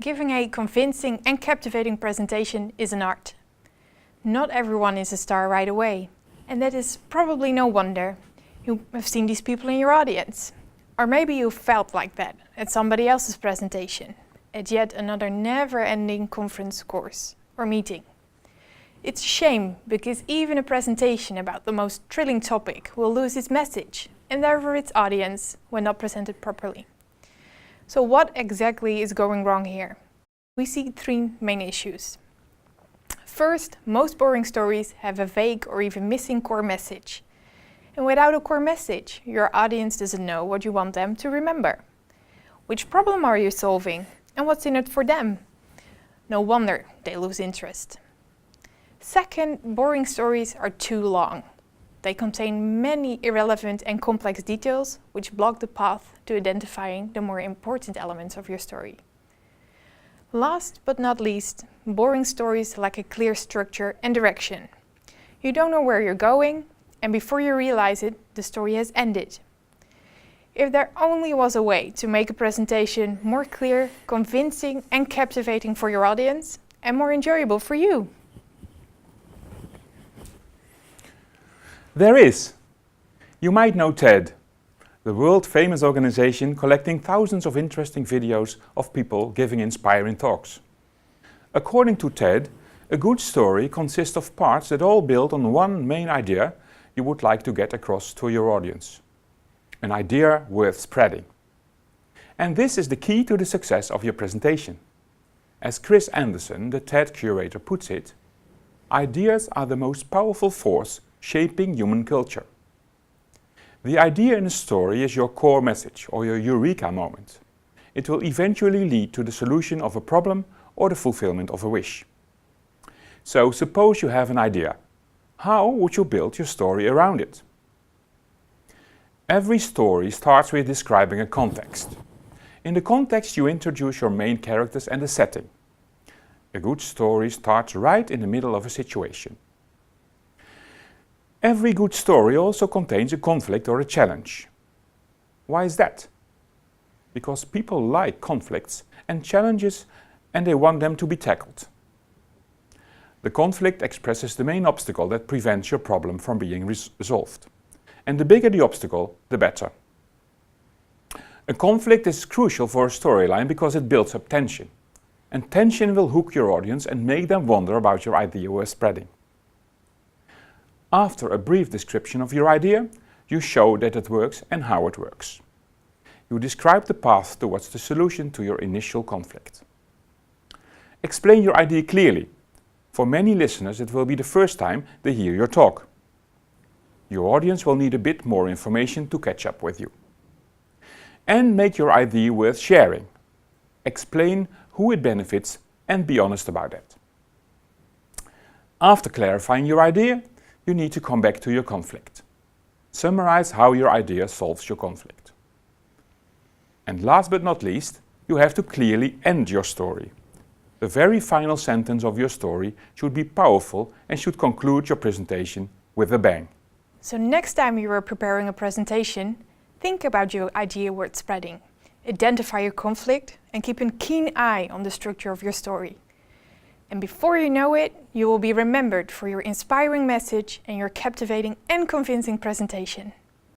Giving a convincing and captivating presentation is an art. Not everyone is a star right away, and that is probably no wonder. You have seen these people in your audience. Or maybe you felt like that at somebody else's presentation, at yet another never-ending conference course or meeting. It's a shame, because even a presentation about the most thrilling topic will lose its message, and therefore its audience, when not presented properly. So what exactly is going wrong here? We see three main issues. First, most boring stories have a vague or even missing core message. And without a core message, your audience doesn't know what you want them to remember. Which problem are you solving, and what's in it for them? No wonder they lose interest. Second, boring stories are too long. They contain many irrelevant and complex details which block the path to identifying the more important elements of your story. Last but not least, boring stories lack a clear structure and direction. You don't know where you're going, and before you realize it, the story has ended. If there only was a way to make a presentation more clear, convincing and captivating for your audience, and more enjoyable for you. There is. You might know TED, the world-famous organization collecting thousands of interesting videos of people giving inspiring talks. According to TED, a good story consists of parts that all build on one main idea you would like to get across to your audience. An idea worth spreading. And this is the key to the success of your presentation. As Chris Anderson, the TED curator, puts it, ideas are the most powerful force shaping human culture. The idea in a story is your core message or your eureka moment. It will eventually lead to the solution of a problem or the fulfillment of a wish. So suppose you have an idea. How would you build your story around it? Every story starts with describing a context. In the context you introduce your main characters and the setting. A good story starts right in the middle of a situation. Every good story also contains a conflict or a challenge. Why is that? Because people like conflicts and challenges, and they want them to be tackled. The conflict expresses the main obstacle that prevents your problem from being resolved. And the bigger the obstacle, the better. A conflict is crucial for a storyline because it builds up tension. And tension will hook your audience and make them wonder about your idea worth spreading. After a brief description of your idea, you show that it works and how it works. You describe the path towards the solution to your initial conflict. Explain your idea clearly. For many listeners, it will be the first time they hear your talk. Your audience will need a bit more information to catch up with you. And make your idea worth sharing. Explain who it benefits and be honest about it. After clarifying your idea, you need to come back to your conflict. Summarize how your idea solves your conflict. And last but not least, you have to clearly end your story. The very final sentence of your story should be powerful and should conclude your presentation with a bang. So next time you are preparing a presentation, think about your idea worth spreading. Identify your conflict and keep a keen eye on the structure of your story. And before you know it, you will be remembered for your inspiring message and your captivating and convincing presentation.